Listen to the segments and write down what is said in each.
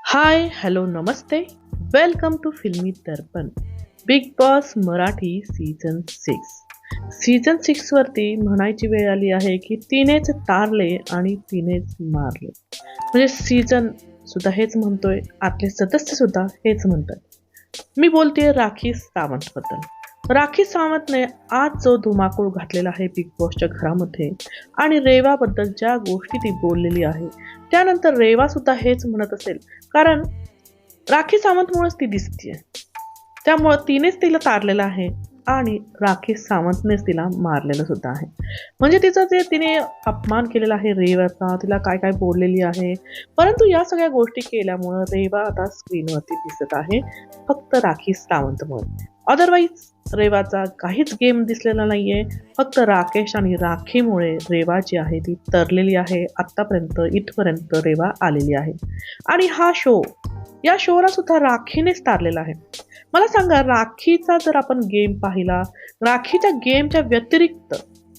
हाय hello नमस्ते. Welcome to Filmy Darpan. Bigg Boss Marathi season 6 वरती म्हणायची वेळ आली आहे की तिनेच तारले आणि तिनेच मारले. म्हणजे सीझन सुद्धा हेच म्हणतोय, आतले सदस्य सुद्धा हेच म्हणतात. मी बोलतेय राखी सावंत बद्दल. राखी सावंतने आज जो धुमाकूळ घातलेला आहे बिग बॉसच्या घरामध्ये आणि रेवाबद्दल ज्या गोष्टी ती बोललेली आहे, त्यानंतर रेवा सुद्धा हेच म्हणत असेल, कारण राखी सावंतमुळेच ती दिसतीये. त्यामुळं तिनेच तिला तारलेलं आहे आणि राखी सावंतनेच तिला मारलेलं सुद्धा आहे. म्हणजे तिचं जे तिने अपमान केलेला आहे रेवाचा, तिला काय काय बोललेली आहे, परंतु या सगळ्या गोष्टी केल्यामुळं रेवा आता स्क्रीनवरती दिसत आहे फक्त राखी सावंतमुळे. अदरवाईज रेवाचा काहीच गेम दिसलेला नाहीये. फक्त राकेश आणि राखीमुळे रेवा जी आहे ती तरलेली आहे. आत्तापर्यंत इथपर्यंत रेवा आलेली आहे आणि या शोला सुद्धा राखीनेच तारलेला आहे. मला सांगा, राखीचा जर आपण गेम पाहिला, राखीच्या गेमच्या व्यतिरिक्त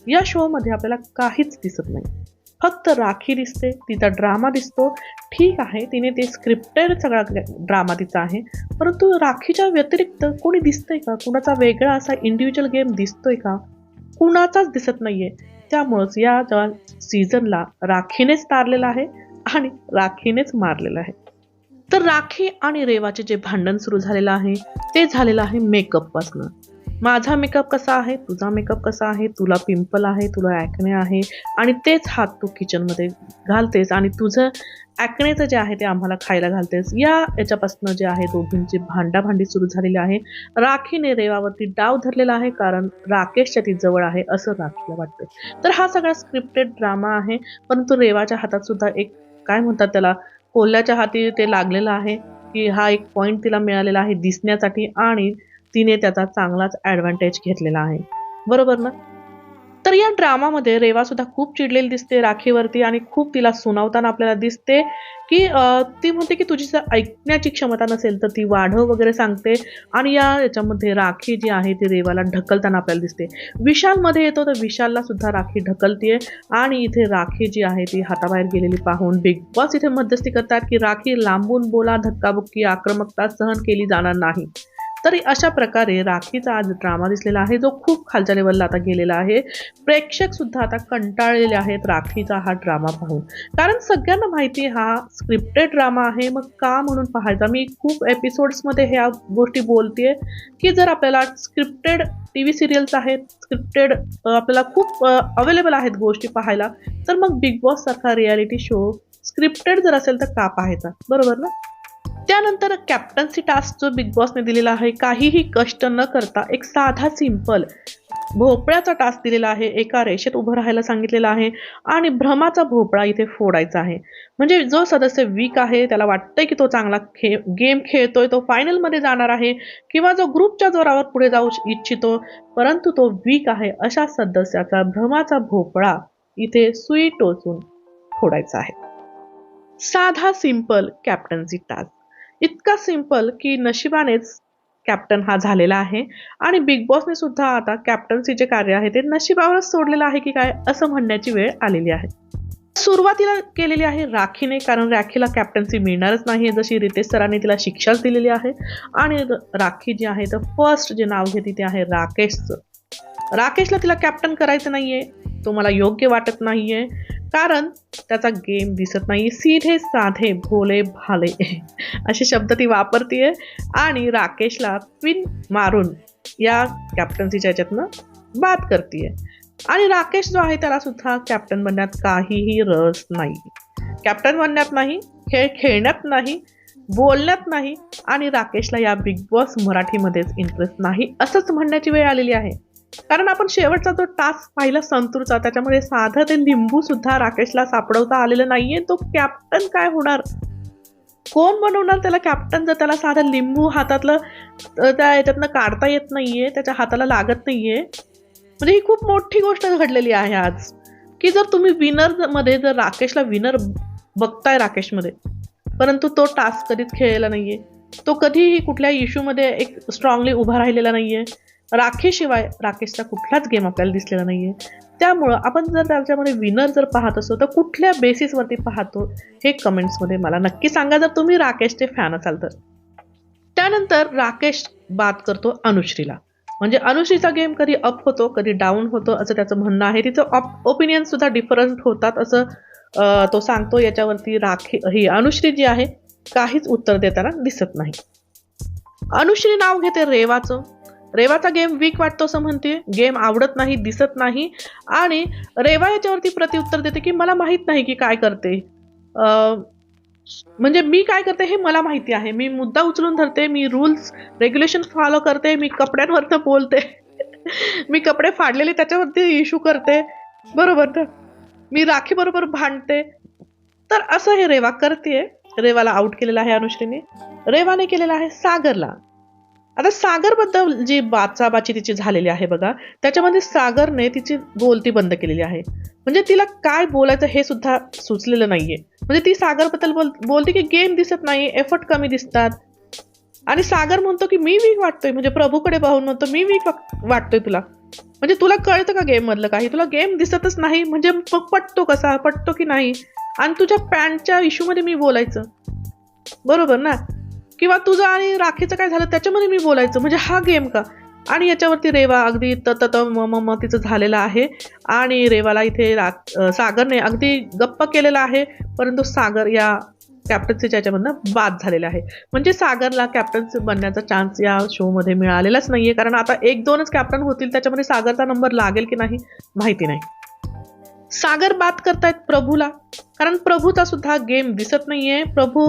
या शो मध्ये आपल्याला काहीच दिसत नाही. फक्त राखी दिसते, तिचा ड्रामा दिसतो. ठीक आहे, तिने ते स्क्रिप्टेड सगळा ड्रामा तिचा आहे, परंतु राखीच्या व्यतिरिक्त कोणी दिसतंय का? कुणाचा वेगळा असा इंडिव्हिज्युअल गेम दिसतोय का? कुणाचाच दिसत नाहीये. त्यामुळंच या सीझनला राखीनेच तारलेला आहे आणि राखीनेच मारलेलं आहे. तर राखी आणि रेवाचे जे भांडण सुरू झालेलं आहे ते झालेलं आहे मेकअप पासून. माझा मेकअप कसा आहे, तुझा मेकअप कसा आहे, तुला पिंपल आहे, तुला ॲक्ने आहे आणि तेच हात तू किचनमध्ये घालतेस आणि तुझं ॲक्नेचं जे आहे ते आम्हाला खायला घालतेस. याच्यापासून जे आहे दोघींची भांडाभांडी सुरू झालेली आहे. राखीने रेवावरती डाव धरलेला आहे कारण राकेशच्या ती जवळ आहे असं राखीला वाटतं. तर हा सगळा स्क्रिप्टेड ड्रामा आहे, परंतु रेवाच्या हातात सुद्धा एक काय म्हणतात त्याला, कोल्ह्याच्या हाती ते लागलेलं आहे की हा एक पॉईंट तिला मिळालेला आहे दिसण्यासाठी आणि तिने त्याचा चांगलाच ॲडव्हान्टेज घेतलेला आहे. बरोबर ना? तर या ड्रामामध्ये रेवा सुद्धा खूप चिडलेली दिसते राखीवरती आणि खूप तिला सुनावताना आपल्याला दिसते की ती म्हणते की तुझी जर ऐकण्याची क्षमता नसेल तर ती वाढव वगैरे सांगते. आणि याच्यामध्ये राखी जी आहे ती रेवाला ढकलताना आपल्याला दिसते. विशालमध्ये येतो तर विशालला सुद्धा राखी ढकलतीये आणि इथे राखी जी आहे ती हाताबाहेर गेलेली पाहून बिग बॉस इथे मध्यस्थी करतात की राखी लांबून बोला, धक्काबुक्की आक्रमकता सहन केली जाणार नाही. तरी अशा प्रकारे राखीचा आज ड्रामा दिसलेला आहे जो खूप खालच्या लेवलला आता गेलेला आहे. प्रेक्षक सुद्धा आता कंटाळलेले आहेत राखीचा हा ड्रामा पाहून, कारण सगळ्यांना माहिती हा स्क्रिप्टेड ड्रामा आहे. मग का म्हणून पाहायचा? मी खूप एपिसोड्समध्ये ह्या गोष्टी बोलतेय की जर आपल्याला स्क्रिप्टेड TV सिरियल्स आहेत, स्क्रिप्टेड आपल्याला खूप अवेलेबल आहेत गोष्टी पाहायला, तर मग बिग बॉस सारखा रियालिटी शो स्क्रिप्टेड जर असेल तर का पाहायचा? बरोबर ना? त्यानंतर कॅप्टन्सी टास्क जो बिग बॉसने दिलेला आहे, काहीही कष्ट न करता एक साधा सिंपल भोपळ्याचा टास्क दिलेला आहे. एका रेषेत उभं राहायला सांगितलेलं आहे आणि भ्रमाचा भोपळा इथे फोडायचा आहे. म्हणजे जो सदस्य वीक आहे, त्याला वाटतंय की तो चांगला गेम खेळतोय, तो फायनलमध्ये जाणार आहे किंवा जो ग्रुपच्या जोरावर पुढे जाऊ इच्छितो परंतु तो वीक आहे, अशा सदस्याचा भ्रमाचा भोपळा इथे सुई टोचून फोडायचा आहे. साधा सिंपल कॅप्टन्सी टास्क, इतका सिंपल की नशिबानेच कॅप्टन हा झालेला आहे आणि बिग बॉसने सुद्धा आता कॅप्टन्सीचे कार्य आहे ते नशिबावरच सोडलेलं आहे की काय असं म्हणण्याची वेळ आलेली आहे. सुरुवातीला केलेली आहे राखीने, कारण राखीला कॅप्टन्सी मिळणारच नाही जशी रितेश सरांनी तिला शिक्षाच दिलेली आहे. आणि राखी जी आहे तर फर्स्ट जे नाव घेते ते आहे राकेशचं. राकेशला तिला कॅप्टन करायचं नाहीये, तो मला योग्य वाटत नाहीये कारण त्याचा गेम दिसत नाही. सीधे साधे भोले भाले असे शब्द ती वापरतीये आणि राकेशला पिन मारून या कॅप्टन्सीच्या ह्याच्यातनं बाद करतीये. आणि राकेश जो आहे त्याला सुद्धा कॅप्टन बनण्यात काहीही रस नाही. कॅप्टन बनण्यात नाही, खेळ खेळण्यात नाही, बोलण्यात नाही आणि राकेशला या बिग बॉस मराठीमध्येच इंटरेस्ट नाही असंच म्हणण्याची वेळ आलेली आहे. कारण आपण शेवटचा जो टास्क पाहिला संतूरचा, त्याच्यामध्ये साधं ते लिंबू सुद्धा राकेशला सापडवता आलेलं नाहीये. तो कॅप्टन काय होणार? कोण बनवणार त्याला कॅप्टन जर त्याला साधं लिंबू हातातलं त्या याच्यातनं काढता येत नाहीये, त्याच्या हाताला लागत नाहीये? म्हणजे ही खूप मोठी गोष्ट घडलेली आहे आज की जर तुम्ही विनर मध्ये जर राकेशला विनर बघताय राकेशमध्ये, परंतु तो टास्क कधीच खेळलेला नाहीये, तो कधीही कुठल्या इश्यूमध्ये एक स्ट्रॉंगली उभा राहिलेला नाहीये, राखीशिवाय राकेशचा कुठलाच गेम आपल्याला दिसलेला नाहीये. त्यामुळं आपण जर त्याच्यामध्ये विनर जर पाहत असो तर कुठल्या बेसिसवरती पाहतो हे कमेंट्समध्ये मला नक्की सांगा, जर तुम्ही राकेशचे फॅन असाल तर. त्यानंतर राकेश बात करतो अनुश्रीला. म्हणजे अनुश्रीचा गेम कधी अप होतो कधी डाऊन होतो असं त्याचं म्हणणं आहे. तिचं ओपिनियन सुद्धा डिफरंट होतात असं तो सांगतो. याच्यावरती ही अनुश्री जी आहे काहीच उत्तर देताना दिसत नाही. अनुश्री नाव घेते रेवाचं. रेवाचा गेम वीक वाटतो असं म्हणते, गेम आवडत नाही, दिसत नाही. आणि रेवा याच्यावरती प्रत्युत्तर देते की मला माहित नाही की काय करते, म्हणजे मी काय करते हे मला माहिती आहे. मी मुद्दा उचलून धरते, मी रूल्स रेग्युलेशन फॉलो करते, मी कपड्यांवरती बोलते मी कपडे फाडलेले त्याच्यावरती इश्यू करते, बरोबर ना. मी राखी बरोबर भांडते. तर असं हे रेवा करते. रेवाला आउट केलेलं आहे अनुश्रीने. रेवाने केलेलं आहे सागरला. आता सागरबद्दल जी बाचाबाची तिची झालेली आहे बघा, त्याच्यामध्ये सागरने तिची बोलती बंद केलेली आहे. म्हणजे तिला काय बोलायचं हे सुद्धा सुचलेलं नाहीये. म्हणजे ती सागरबद्दल बोलते की गेम दिसत नाही, एफर्ट कमी दिसतात. आणि सागर म्हणतो की मी वीक वाटतोय, म्हणजे प्रभूकडे पाहून म्हणतो मी वीक वाटतोय तुला. म्हणजे तुला कळतं का गेम मधलं काही, तुला गेम दिसतच नाही, म्हणजे मग पटतो कसा, पटतो की नाही. आणि तुझ्या पॅन्टच्या इश्यू मध्ये मी बोलायचं, बरोबर ना. किंवा तुझं आणि राखीचं काय झालं त्याच्यामध्ये मी बोलायचं, म्हणजे हा गेम का. आणि याच्यावरती रेवा अगदी म तिचं झालेलं आहे. आणि रेवाला इथे सागरने अगदी गप्प केलेला आहे. परंतु सागर या कॅप्टन्सीच्या याच्यामधनं बाद झालेला आहे. म्हणजे सागरला कॅप्टन्सी बनण्याचा चान्स या शो मध्ये मिळालेलाच नाहीये. कारण आता 1-2च कॅप्टन होतील, त्याच्यामध्ये सागरचा नंबर लागेल की नाही माहिती नाही. सागर बात करतायत प्रभूला, कारण प्रभूचा सुद्धा गेम दिसत नाहीये. प्रभू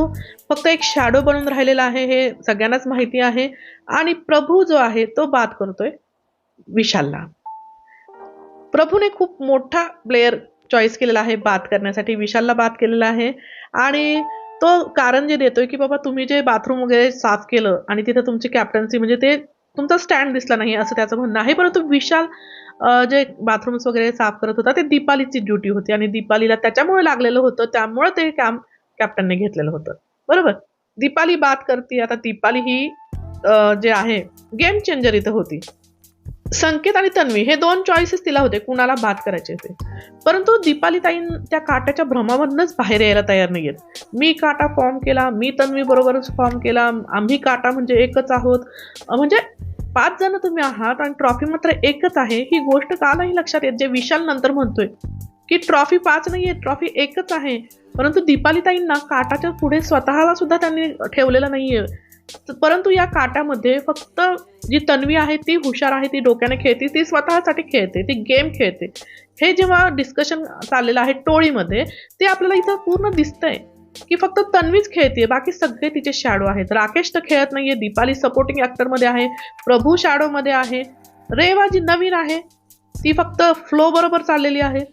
फक्त एक शॅडो बनून राहिलेला आहे हे सगळ्यांनाच माहिती आहे. आणि प्रभू जो आहे तो बात करतोय विशालला. प्रभूने खूप मोठा प्लेयर चॉईस केलेला आहे बात करण्यासाठी, विशालला बात केलेला आहे. आणि तो कारण जे देतोय की बाबा तुम्ही जे बाथरूम वगैरे साफ केलं आणि तिथे तुमची कॅप्टन्सी म्हणजे ते तुमचा स्टँड दिसला नाही असं त्याचं म्हणणं आहे. परंतु विशाल जे बाथरूम्स वगैरे साफ करत होता ते दीपालीची ड्युटी होती आणि दीपालीला त्याच्यामुळे लागलेलं होतं, त्यामुळे ते काम कॅप्टनने घेतलेलं होतं, बरोबर. दीपाली बात करते. आता दीपाली ही जे आहे गेम चेंजर इथं होती. संकेत आणि तन्वी हे 2 चॉईसेस तिला होते कुणाला बात करायचे होते. परंतु दीपाली ताई त्या काट्याच्या भ्रमामधूनच बाहेर यायला तयार नाहीयेत. मी काटा फॉर्म केला, मी तन्वी बरोबरच फॉर्म केला, आम्ही काटा म्हणजे एकच आहोत. म्हणजे 5 जण तुम्ही आहात आणि ट्रॉफी मात्र एकच आहे. ही गोष्ट का नाही लक्षात येत, जे विशाल नंतर म्हणतोय की ट्रॉफी 5 नाहीये, ट्रॉफी एकच आहे. परंतु दीपाली ताईंना काटाच्या पुढे स्वतःला सुद्धा त्यांनी ठेवलेलं नाहीये. परंतु या काटामध्ये फक्त जी तन्वी आहे ती हुशार आहे, ती डोक्याने खेळते, ती स्वतःसाठी खेळते, ती गेम खेळते. हे जेव्हा डिस्कशन चाललेलं आहे टोळीमध्ये ते आपल्याला इथं पूर्ण दिसतंय की फक्त तन्वीच खेळते, बाकी सगळे तिचे शॅडो आहेत. राकेश तर खेळत नाहीये, दीपाली सपोर्टिंग ऍक्टर मध्ये आहे, प्रभू शॅडो मध्ये आहे, रेवा जी नवीन आहे ती फक्त फ्लो बरोबर चाललेली आहे.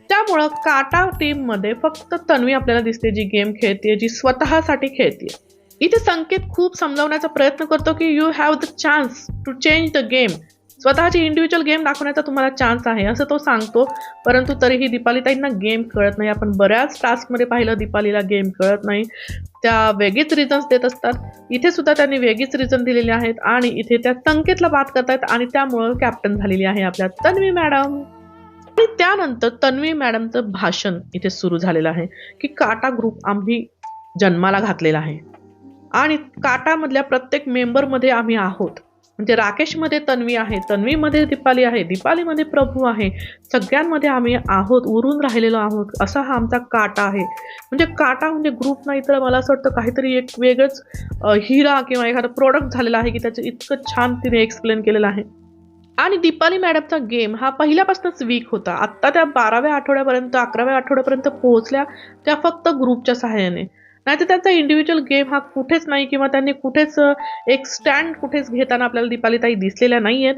त्यामुळं काटा टीम मध्ये फक्त तन्वी आपल्याला दिसते जी गेम खेळते, जी स्वतःसाठी खेळते. इथे संकेत खूप समजावण्याचा प्रयत्न करतो की you have the chance to change the game, स्वतःची इंडिव्हिज्युअल गेम दाखवण्याचा तुम्हाला चान्स आहे असं तो सांगतो. परंतु तरीही दीपालीताईंना गेम कळत नाही. आपण बऱ्याच टास्कमध्ये पाहिलं दीपालीला गेम कळत नाही, त्या वेगळीच रिझन्स देत असतात. इथे सुद्धा त्यांनी वेगळीच रिझन दिलेली आहेत आणि इथे त्या संकेतला बात करतायत आणि त्यामुळं कॅप्टन झालेली आहे आपल्या तन्वी मॅडम. आणि त्यानंतर तन्वी मॅडमचं भाषण इथे सुरू झालेलं आहे की काटा ग्रुप आम्ही जन्माला घातलेला आहे आणि काटामधल्या प्रत्येक मेंबरमध्ये आम्ही आहोत. म्हणजे राकेशमध्ये तन्वी आहे, तन्वीमध्ये दीपाली आहे, दीपालीमध्ये प्रभू आहे, सगळ्यांमध्ये आम्ही आहोत, उरून राहिलेलो आहोत. असा हा आमचा काटा आहे. म्हणजे काटा म्हणजे ग्रुप नाही तर मला असं वाटतं काहीतरी एक वेगळंच हिरा किंवा एखादा प्रोडक्ट झालेला आहे की त्याचं इतकं छान तिने एक्सप्लेन केलेलं आहे. आणि दीपाली मॅडमचा गेम हा पहिल्यापासूनच वीक होता. आत्ता त्या 12व्या आठवड्यापर्यंत 11व्या आठवड्यापर्यंत पोहोचल्या त्या फक्त ग्रुपच्या सहाय्याने, नाहीतर त्यांचा इंडिव्हिज्युअल गेम हा कुठेच नाही किंवा त्यांनी कुठेच एक स्टँड कुठेच घेताना आपल्याला दीपालीताई दिसलेल्या नाहीयेत.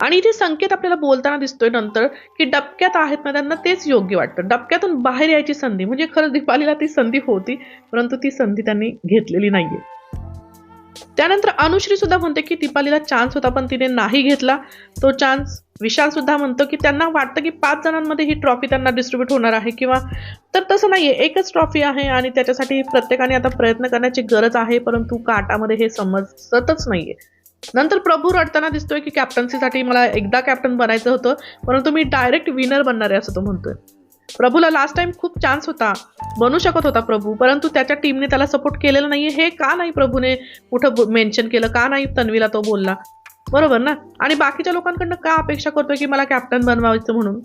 आणि इथे संकेत आपल्याला बोलताना दिसतोय नंतर की डबक्यात आहेत ना, त्यांना तेच योग्य वाटतं. डबक्यातून बाहेर यायची संधी, म्हणजे खरं दीपालीला ती संधी होती परंतु ती संधी त्यांनी घेतलेली नाहीये. त्यानंतर अनुश्री सुद्धा म्हणते की दीपालीला चान्स होता पण तिने नाही घेतला तो चान्स. विशाल सुद्धा म्हणतो की त्यांना वाटतं की 5 जणांमध्ये ही ट्रॉफी त्यांना डिस्ट्रीब्यूट होणार आहे किंवा, तर तसं नाहीये, एकच ट्रॉफी आहे आणि त्याच्यासाठी प्रत्येकाने आता प्रयत्न करण्याची गरज आहे. परंतु काटामध्ये हे समजतच नाहीये. नंतर प्रभू रडताना दिसतोय की कॅप्टन्सीसाठी मला एकदा कॅप्टन बनायचं होतं, परंतु मी डायरेक्ट विनर बनणार आहे असं तो म्हणतोय. प्रभूला लास्ट टाइम खूप चान्स होता, बनू शकत होता प्रभू, परंतु त्याच्या टीमने त्याला सपोर्ट केलेला नाहीये. हे का नाही प्रभूने कुठं मेन्शन केलं, का नाही तन्वीला तो बोलला, बरोबर ना? आणि बाकीच्या लोकांकडनं का अपेक्षा करतोय की मला कॅप्टन बनवायचं म्हणून.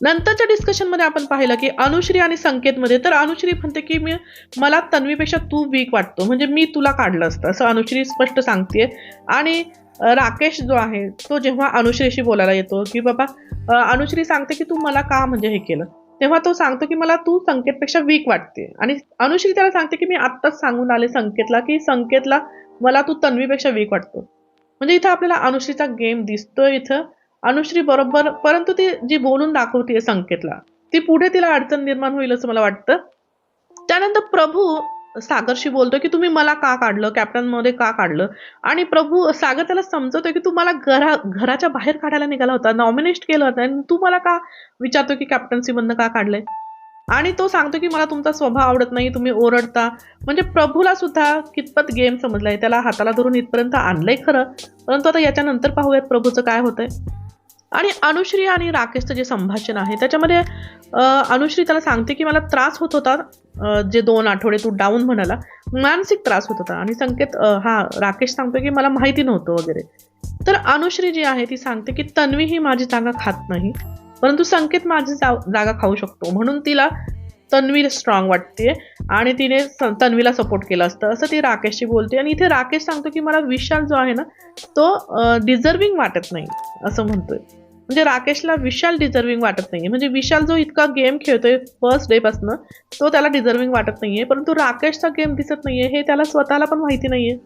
नंतरच्या डिस्कशनमध्ये आपण पाहिलं की अनुश्री आणि संकेतमध्ये, तर अनुश्री म्हणते की मला तन्वीपेक्षा तू वीक वाटतो, म्हणजे मी तुला काढलं असतं असं अनुश्री स्पष्ट सांगते. आणि राकेश जो आहे तो जेव्हा अनुश्रीशी बोलायला येतो की बाबा अनुश्री सांगते की तू मला का म्हणजे हे केलं, तेव्हा तो सांगतो की मला तू संकेतपेक्षा वीक वाटते. आणि अनुश्री त्याला सांगते की मी आत्ताच सांगून आले संकेतला की संकेतला मला तू तन्वीपेक्षा वीक वाटतो. म्हणजे इथं आपल्याला अनुश्रीचा गेम दिसतोय. इथं अनुश्री बरोबर, परंतु ती जी बोलून दाखवते संकेतला, ती पुढे तिला अडचण निर्माण होईल असं मला वाटतं. त्यानंतर प्रभू सागरशी बोलतो की तुम्ही मला का काढलं, कॅप्टन मध्ये का काढलं. आणि प्रभू सागर त्याला समजवतोय की तू मला घराच्या बाहेर काढायला निघाला होता, नॉमिनेट केलं होतं, आणि तू मला का विचारतो की कॅप्टन्सी मधनं का काढलंय. आणि तो सांगतो की मला तुमचा स्वभाव आवडत नाही, तुम्ही ओरडता. म्हणजे प्रभूला सुद्धा कितपत गेम समजलाय, त्याला हाताला धरून इथपर्यंत आणलंय खरं, परंतु आता याच्यानंतर पाहूयात प्रभूचं काय होतंय. आणि अनुश्री आणि राकेशचं जे संभाषण आहे त्याच्यामध्ये अनुश्री त्याला सांगते की मला त्रास होत होता, जे 2 आठवडे तू डाऊन म्हणाला, मानसिक त्रास होत होता. आणि संकेत राकेश सांगतो की मला माहिती नव्हतं वगैरे. तर अनुश्री जी आहे ती सांगते की तन्वी ही माझी जागा खात नाही, परंतु संकेत माझी जागा खाऊ शकतो, म्हणून तिला तन्वी स्ट्रॉंग वाटते आणि तिने तन्वीला सपोर्ट केला असतं असं ती राकेशशी बोलते. आणि इथे राकेश सांगतो की मला विशाल जो आहे ना तो डिझर्विंग वाटत नाही असं म्हणतोय. म्हणजे राकेशला विशाल डिझर्विंग वाटत नाहीये, म्हणजे विशाल जो इतका गेम खेळतोय फर्स्ट डे पासून तो त्याला डिझर्विंग वाटत नाहीये, परंतु राकेशचा गेम दिसत नाहीये हे त्याला स्वतःला पण माहिती नाहीये.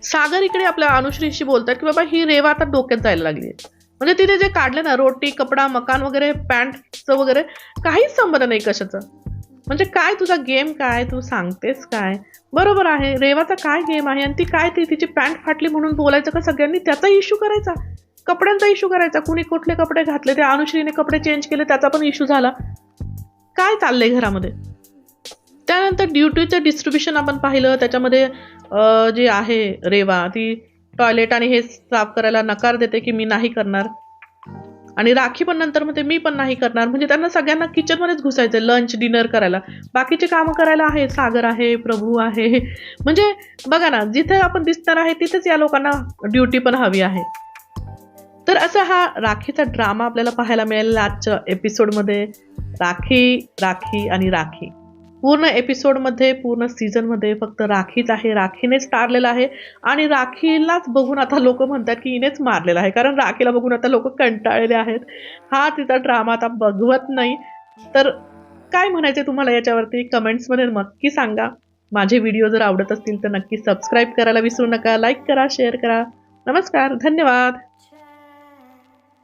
सागर इकडे आपल्या अनुश्रीशी बोलतात की बाबा ही रेवा आता डोक्यात जायला लागली, म्हणजे तिने जे काढले ना रोटी कपडा मकान वगैरे पॅन्टचं वगैरे काहीच संबंध नाही कशाचं. म्हणजे काय तुझा गेम काय, तू सांगतेस काय. बरोबर आहे, रेवाचा काय गेम आहे, आणि ती काय तिची पॅन्ट फाटली म्हणून बोलायचं का सगळ्यांनी, त्याचा इश्यू करायचा, कपड्यांचा इश्यू करायचा, कुणी कुठले कपडे घातले, त्या अनुश्रीने कपडे चेंज केले त्याचा पण इश्यू झाला. काय चाललंय घरामध्ये. त्यानंतर ड्युटीचं डिस्ट्रीब्युशन आपण पाहिलं, त्याच्यामध्ये जे आहे रेवा ती टॉयलेट आणि हे साफ करायला नकार देते की मी नाही करणार, आणि राखी पण नंतर म्हणते मी पण नाही करणार. म्हणजे त्यांना सगळ्यांना किचनमध्येच घुसायचं, लंच डिनर करायला, बाकीचे कामं करायला आहे, सागर आहे, प्रभू आहे. म्हणजे बघा ना, जिथे आपण दिसणार आहे तिथेच या लोकांना ड्युटी पण हवी आहे. तर असा हा राखीचा ड्रामा आपल्याला पाहायला मिळेल आजच्या एपिसोडमध्ये. राखी राखी आणि राखी, पूर्ण एपिसोडमध्ये पूर्ण सीझनमध्ये फक्त राखीच आहे, राखीनेच तारलेला आहे. आणि राखीलाच बघून आता लोक म्हणतात की हिनेच मारलेला आहे, कारण राखीला बघून आता लोक कंटाळलेले आहेत. हा तिचा ड्रामा आता बघवत नाही. तर काय म्हणायचे तुम्हाला याच्यावरती कमेंट्समध्ये नक्की सांगा. माझे व्हिडिओ जर आवडत असतील तर नक्की सबस्क्राईब करायला विसरू नका, लाईक करा, शेअर करा. नमस्कार, धन्यवाद.